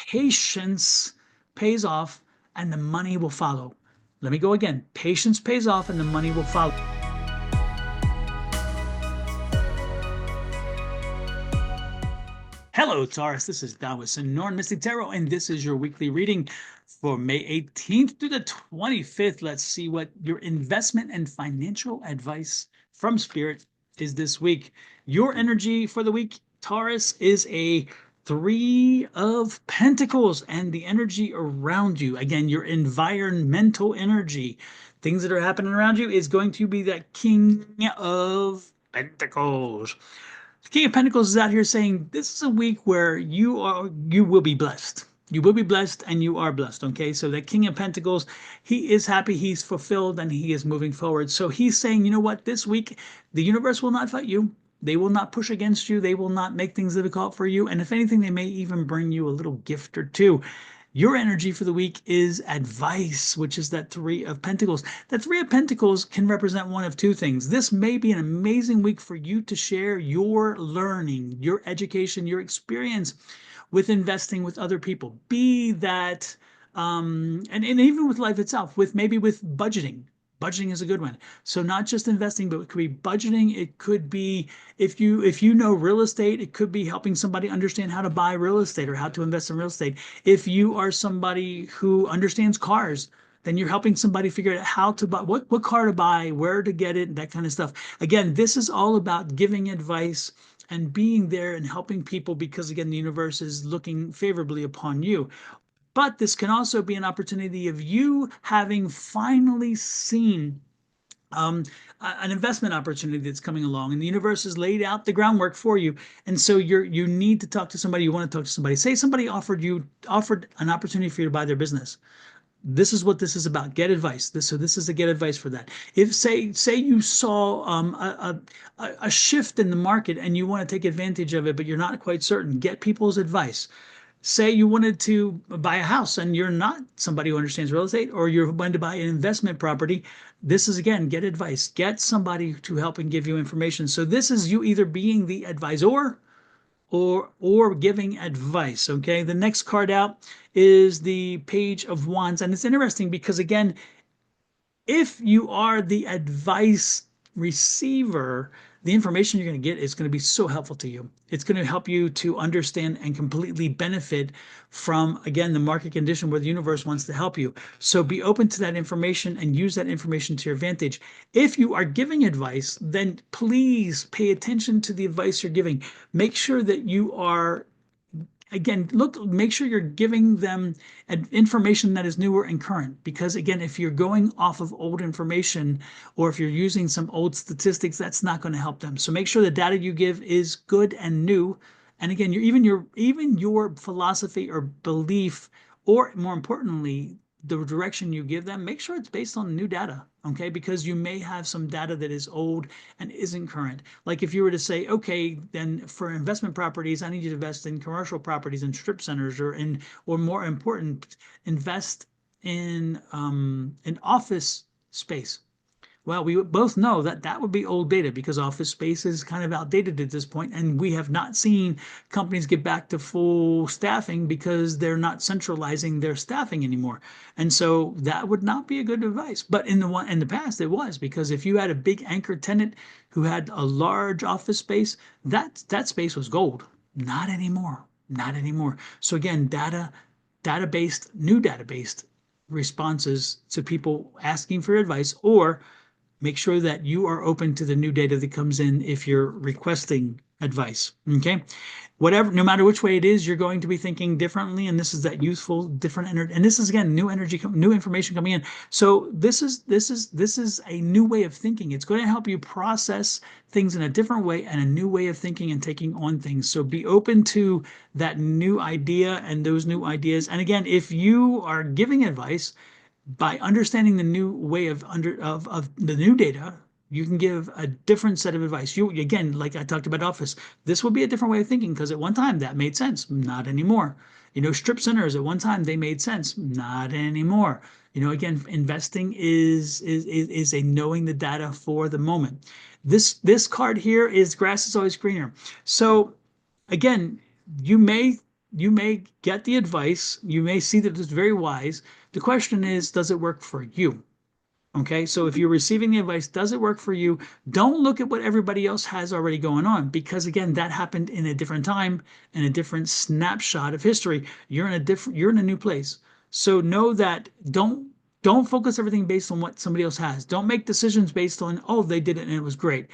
patience pays off and the money will follow. Let me go again. Patience pays off and the money will follow. Hello, Taurus. This is Taurus and Norn Mystic Tarot, and this is your weekly reading for May 18th through the 25th. Let's see what your investment and financial advice from Spirit is this week. Your energy for the week, Taurus, is a Three of Pentacles, and the energy around you, again, your environmental energy, things that are happening around you, is going to be that King of Pentacles. The King of Pentacles is out here saying this is a week where you will be blessed. You will be blessed and you are blessed. Okay, so that King of Pentacles, he is happy, he's fulfilled, and he is moving forward. So he's saying, you know what, this week the universe will not fight you. They will not push against you. They will not make things difficult for you. And if anything, they may even bring you a little gift or two. Your energy for the week is advice, which is that Three of Pentacles. That Three of Pentacles can represent one of two things. This may be an amazing week for you to share your learning, your education, your experience with investing with other people. Be that, and even with life itself, maybe with budgeting. Budgeting is a good one. So not just investing, but it could be budgeting. It could be, if you know real estate, it could be helping somebody understand how to buy real estate or how to invest in real estate. If you are somebody who understands cars, then you're helping somebody figure out how to buy, what car to buy, where to get it, that kind of stuff. Again, this is all about giving advice and being there and helping people because, again, the universe is looking favorably upon you. But this can also be an opportunity of you having finally seen an investment opportunity that's coming along, and the universe has laid out the groundwork for you. And so you need to talk to somebody. You want to talk to somebody. Say somebody offered an opportunity for you to buy their business. This is what this is about. Get advice. So this is a get advice for that. If say you saw a shift in the market and you want to take advantage of it, but you're not quite certain, get people's advice. Say you wanted to buy a house and you're not somebody who understands real estate, or you're going to buy an investment property. This is, again, get advice. Get somebody to help and give you information. So this is you either being the advisor or giving advice. Okay. The next card out is the Page of Wands. And it's interesting because, again, if you are the advice receiver, the information you're going to get is going to be so helpful to you. It's going to help you to understand and completely benefit from, again, the market condition where the universe wants to help you. So be open to that information and use that information to your advantage. If you are giving advice, then please pay attention to the advice you're giving. Make sure that you are, again, make sure you're giving them information that is newer and current. Because, again, if you're going off of old information or if you're using some old statistics, that's not going to help them. So make sure the data you give is good and new. And again, even your philosophy or belief, or more importantly, the direction you give them, make sure it's based on new data, okay? Because you may have some data that is old and isn't current. Like if you were to say, okay, then for investment properties, I need you to invest in commercial properties and strip centers, or more important, invest in an office space. Well, we both know that that would be old data because office space is kind of outdated at this point, and we have not seen companies get back to full staffing because they're not centralizing their staffing anymore. And so that would not be a good advice. But in the past, it was, because if you had a big anchor tenant who had a large office space, that space was gold. Not anymore. Not anymore. So again, data-based, new data-based responses to people asking for advice, or make sure that you are open to the new data that comes in if you're requesting advice. Okay, whatever, no matter which way it is, you're going to be thinking differently, and this is that youthful, different energy. And this is, again, new energy, new information coming in. So this is a new way of thinking. It's going to help you process things in a different way and a new way of thinking and taking on things. So be open to that new idea and those new ideas. And again, if you are giving advice, by understanding the new way of the new data, you can give a different set of advice. You, again, like I talked about office, this will be a different way of thinking because at one time that made sense, not anymore. Strip centers, at one time they made sense, not anymore. Again, investing is a knowing the data for the moment. This card here is grass is always greener. So again, you may get the advice, you may see that it's very wise. The question is, does it work for you? Okay, so if you're receiving the advice, does it work for you? Don't look at what everybody else has already going on, because again, that happened in a different time, in a different snapshot of history. You're in a new place. So know that don't focus everything based on what somebody else has. Don't make decisions based on, oh, they did it and it was great.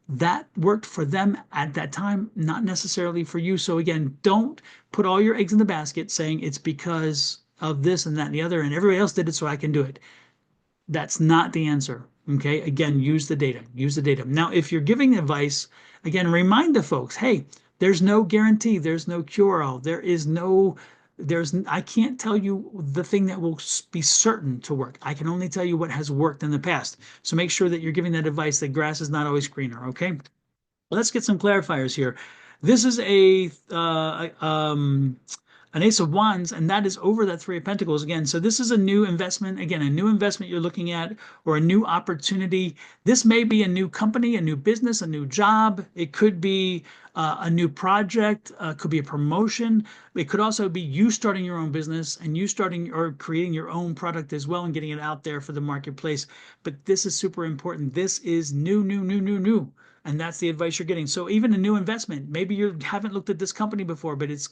That worked for them at that time, not necessarily for you. So again, don't put all your eggs in the basket saying it's because of this and that and the other, and everybody else did it, so I can do it. That's not the answer. Okay. Again, use the data. Use the data. Now, if you're giving advice, again, remind the folks, hey, there's no guarantee. There's no cure-all. I can't tell you the thing that will be certain to work. I can only tell you what has worked in the past. So make sure that you're giving that advice that grass is not always greener. Okay. Well, let's get some clarifiers here. This is an Ace of Wands, and that is over that Three of Pentacles again. So this is a new investment, again, a new investment you're looking at, or a new opportunity. This may be a new company, a new business, a new job. It could be a new project, could be a promotion. It could also be you starting your own business and you starting or creating your own product as well and getting it out there for the marketplace. But this is super important. This is new, new, new, new, new. And that's the advice you're getting. So even a new investment, maybe you haven't looked at this company before, but it's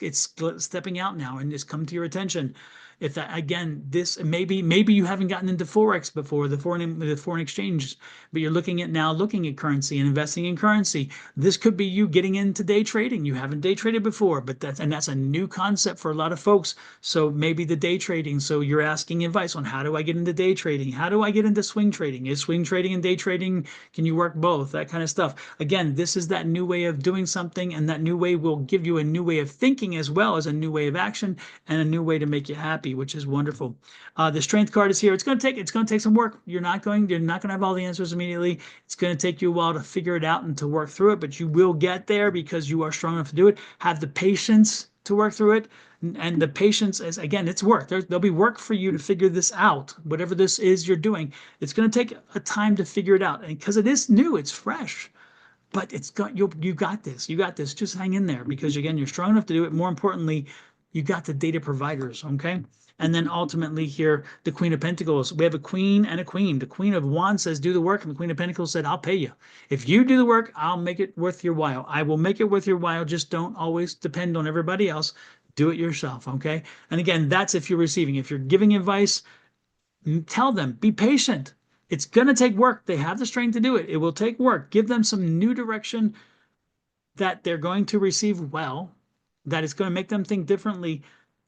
stepping out now and it's come to your attention. If that, again, this maybe you haven't gotten into Forex before, the foreign exchange, but you're looking at currency and investing in currency. This could be you getting into day trading. You haven't day traded before, but that's a new concept for a lot of folks. So maybe the day trading. So you're asking advice on, how do I get into day trading? How do I get into swing trading? Is swing trading and day trading, can you work both? That kind of stuff. Again, this is that new way of doing something, and that new way will give you a new way of thinking as well as a new way of action and a new way to make you happy, which is wonderful. The Strength card is here. It's going to take some work. You're not going to have all the answers immediately. It's going to take you a while to figure it out and to work through it, but you will get there because you are strong enough to do it. Have the patience to work through it. And the patience is, again, it's work. There'll be work for you to figure this out. Whatever this is you're doing, it's going to take a time to figure it out. And because it is new, it's fresh. But you got this. You got this. Just hang in there, because again, you're strong enough to do it. More importantly, you got the data providers. Okay. And then ultimately here, the Queen of Pentacles. We have a queen and a queen. The Queen of Wands says, do the work. And the Queen of Pentacles said, I'll pay you. If you do the work, I'll make it worth your while. I will make it worth your while. Just don't always depend on everybody else. Do it yourself. Okay. And again, that's if you're receiving. If you're giving advice, tell them, be patient. It's going to take work. They have the strength to do it. It will take work. Give them some new direction that they're going to receive well, that it's going to make them think differently.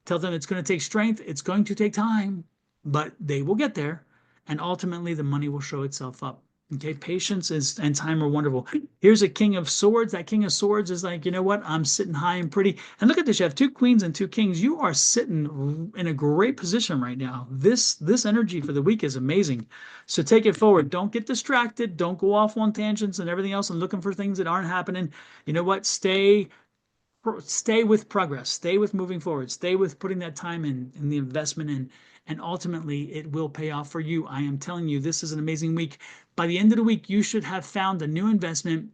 Tell them it's going to take strength. It's going to take time, but they will get there. And ultimately, the money will show itself up. Okay, patience and time are wonderful. Here's a King of Swords. That King of Swords is like, you know what? I'm sitting high and pretty. And look at this. You have two queens and two kings. You are sitting in a great position right now. This energy for the week is amazing. So take it forward. Don't get distracted. Don't go off on tangents and everything else and looking for things that aren't happening. You know what? Stay with progress, stay with moving forward, stay with putting that time in the investment in, and ultimately it will pay off for you. I am telling you, this is an amazing week. By the end of the week, you should have found a new investment,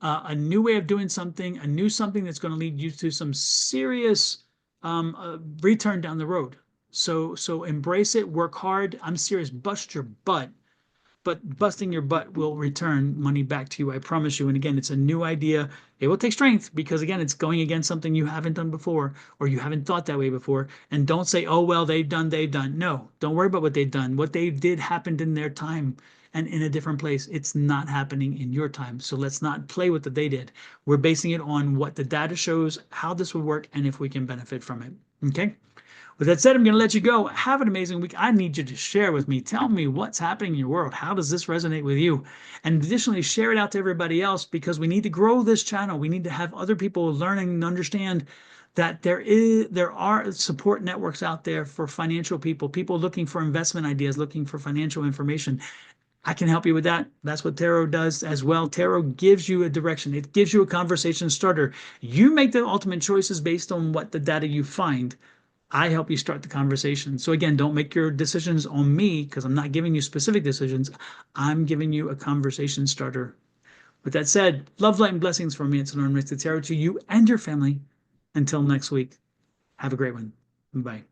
a new way of doing something, something that's going to lead you to some serious return down the road. So embrace it, work hard. I'm serious, bust your butt, but busting your butt will return money back to you. I promise you. And again, it's a new idea. It will take strength, because again, it's going against something you haven't done before, or you haven't thought that way before. And don't say, oh, well, they've done. No, don't worry about what they've done. What they did happened in their time and in a different place. It's not happening in your time. So let's not play with what they did. We're basing it on what the data shows, how this would work, and if we can benefit from it. Okay. With that said, I'm going to let you go. Have an amazing week. I need you to share with me. Tell me what's happening in your world. How does this resonate with you? And additionally, share it out to everybody else, because we need to grow this channel. We need to have other people learning and understand that there are support networks out there for financial people looking for investment ideas, looking for financial information. I can help you with that. That's what tarot does as well. Tarot gives you a direction. It gives you a conversation starter. You make the ultimate choices based on what the data you find. I help you start the conversation. So again, don't make your decisions on me, because I'm not giving you specific decisions. I'm giving you a conversation starter. With that said, love, light, and blessings from me. It's Norman Mystic Tarot to you and your family. Until next week. Have a great one. Bye.